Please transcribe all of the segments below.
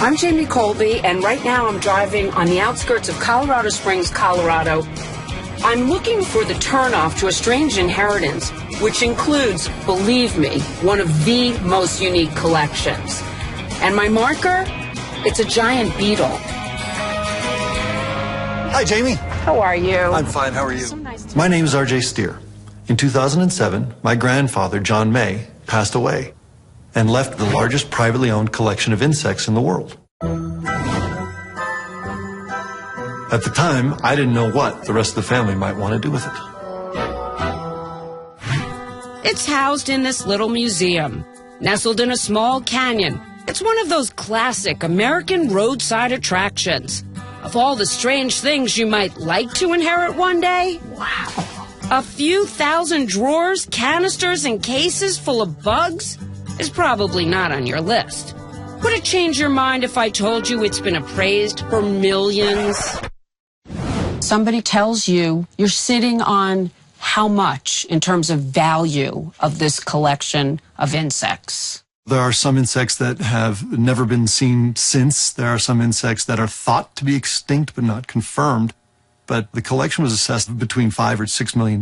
I'm Jamie Colby, and right now I'm driving on the outskirts of Colorado Springs, Colorado. I'm looking for the turnoff to a strange inheritance, which includes, believe me, one of the most unique collections. And my marker? It's a giant beetle. Hi, Jamie. How are you? I'm fine. How are you? My name is R.J. Steer. In 2007, my grandfather, John May, passed away and left the largest privately owned collection of insects in the world. At the time, I didn't know what the rest of the family might want to do with it. It's housed in this little museum, nestled in a small canyon. It's one of those classic American roadside attractions. Of all the strange things you might like to inherit one day, wow. A few thousand drawers, canisters, and cases full of bugs is probably not on your list. Would it change your mind if I told you it's been appraised for millions? Somebody tells you you're sitting on how much in terms of value of this collection of insects? There are some insects that have never been seen since. There are some insects that are thought to be extinct but not confirmed. But the collection was assessed between $5 or $6 million.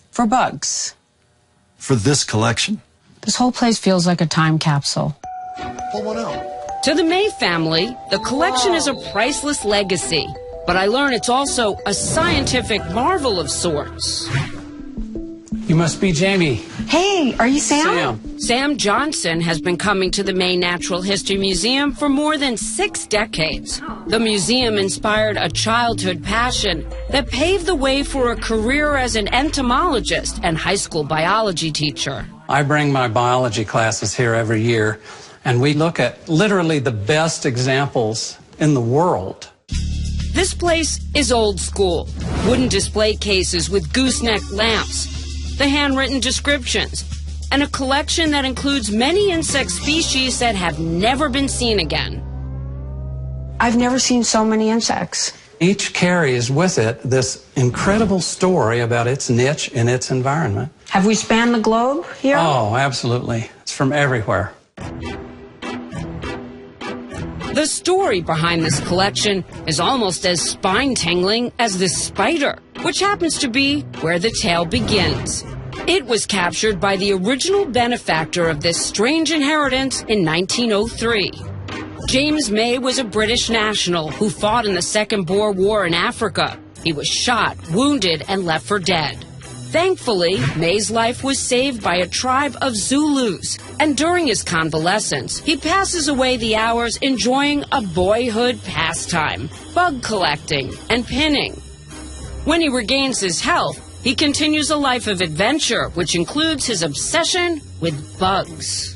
For bugs? For this collection. This whole place feels like a time capsule. Pull one out. To the May family, the collection is a priceless legacy. But I learn it's also a scientific marvel of sorts. You must be Jamie. Hey, are you Sam? Sam Johnson has been coming to the Maine Natural History Museum for more than 6 decades. The museum inspired a childhood passion that paved the way for a career as an entomologist and high school biology teacher. I bring my biology classes here every year, and we look at literally the best examples in the world. This place is old school. Wooden display cases with gooseneck lamps, the handwritten descriptions, and a collection that includes many insect species that have never been seen again. I've never seen so many insects. Each carries with it this incredible story about its niche in its environment. Have we spanned the globe here? Oh, absolutely. It's from everywhere. The story behind this collection is almost as spine-tingling as this spider, which happens to be where the tale begins. It was captured by the original benefactor of this strange inheritance in 1903. James May was a British national who fought in the Second Boer War in Africa. He was shot, wounded, and left for dead. Thankfully, May's life was saved by a tribe of Zulus, and during his convalescence, he passes away the hours enjoying a boyhood pastime, bug collecting and pinning. When he regains his health, he continues a life of adventure, which includes his obsession with bugs.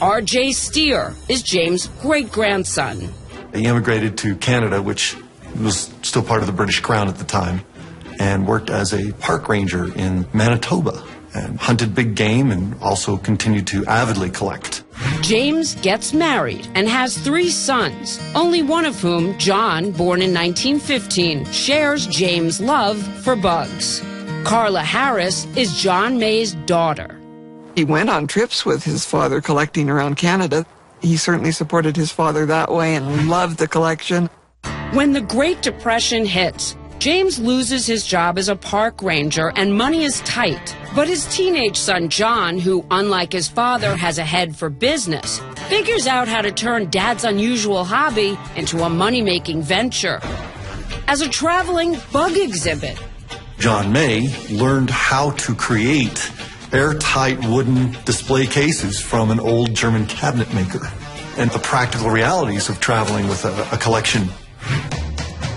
R.J. Steer is James' great-grandson. He immigrated to Canada, which was still part of the British Crown at the time, and worked as a park ranger in Manitoba and hunted big game and also continued to avidly collect. James gets married and has 3 sons, only one of whom, John, born in 1915, shares James' love for bugs. Carla Harris is John May's daughter. He went on trips with his father collecting around Canada. He certainly supported his father that way and loved the collection. When the Great Depression hits, James loses his job as a park ranger and money is tight. But his teenage son, John, who, unlike his father, has a head for business, figures out how to turn Dad's unusual hobby into a money-making venture. As a traveling bug exhibit. John May learned how to create airtight wooden display cases from an old German cabinet maker and the practical realities of traveling with a collection.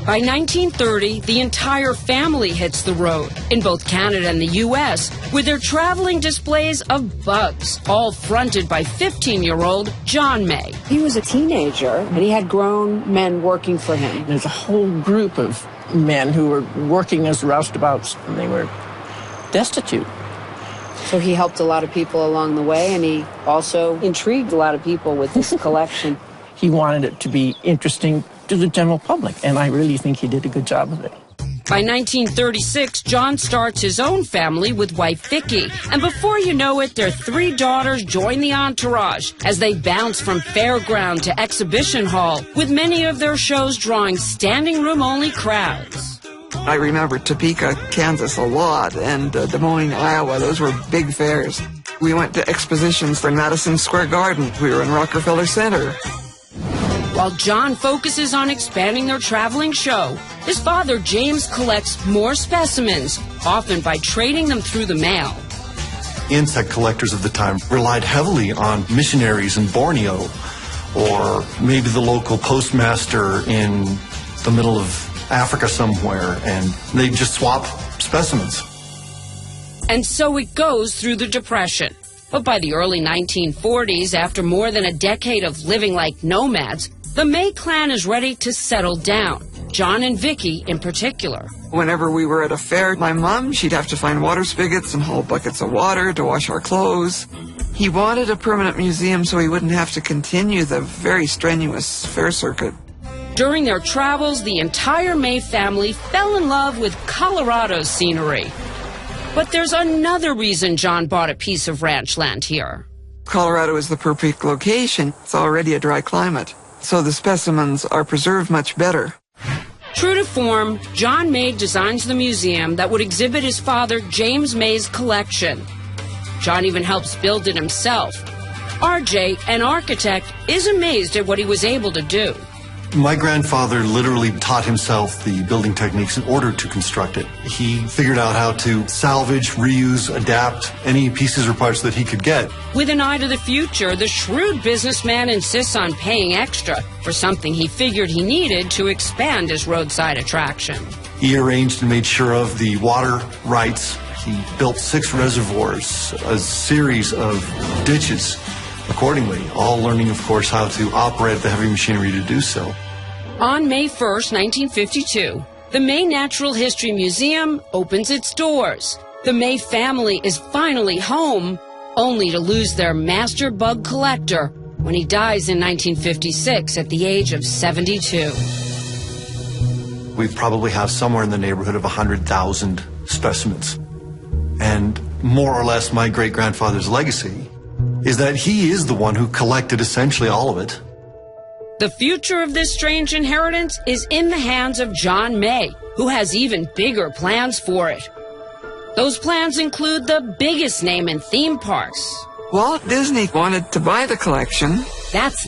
By 1930, the entire family hits the road in both Canada and the U.S. with their traveling displays of bugs, all fronted by 15-year-old John May. He was a teenager, and he had grown men working for him. There's a whole group of men who were working as roustabouts, and they were destitute. So he helped a lot of people along the way, and he also intrigued a lot of people with this collection. He wanted it to be interesting to the general public, and I really think he did a good job of it. By 1936, John starts his own family with wife Vicki, and before you know it, their 3 daughters join the entourage as they bounce from fairground to exhibition hall, with many of their shows drawing standing room only crowds. I remember Topeka, Kansas a lot, and Des Moines, Iowa. Those were big fairs. We went to expositions for Madison Square Garden. We were in Rockefeller Center. While John focuses on expanding their traveling show, his father James collects more specimens, often by trading them through the mail. Insect collectors of the time relied heavily on missionaries in Borneo, or maybe the local postmaster in the middle of Africa somewhere, and they just swap specimens. And so it goes through the Depression. But by the early 1940s, after more than a decade of living like nomads, the May clan is ready to settle down, John and Vicki in particular. Whenever we were at a fair, my mom, she'd have to find water spigots and haul buckets of water to wash our clothes. He wanted a permanent museum so he wouldn't have to continue the very strenuous fair circuit. During their travels, the entire May family fell in love with Colorado's scenery. But there's another reason John bought a piece of ranch land here. Colorado is the perfect location. It's already a dry climate, so the specimens are preserved much better. True to form, John May designs the museum that would exhibit his father James May's collection. John even helps build it himself. RJ, an architect, is amazed at what he was able to do. My grandfather literally taught himself the building techniques in order to construct it. He figured out how to salvage, reuse, adapt any pieces or parts that he could get. With an eye to the future, the shrewd businessman insists on paying extra for something he figured he needed to expand his roadside attraction. He arranged and made sure of the water rights. He built 6 reservoirs, a series of ditches accordingly, all learning, of course, how to operate the heavy machinery to do so. On May 1st, 1952, the May Natural History Museum opens its doors. The May family is finally home, only to lose their master bug collector when he dies in 1956 at the age of 72. We probably have somewhere in the neighborhood of 100,000 specimens. And more or less my great-grandfather's legacy is that he is the one who collected essentially all of it. The future of this strange inheritance is in the hands of John May, who has even bigger plans for it. Those plans include the biggest name in theme parks. Walt Disney wanted to buy the collection. That's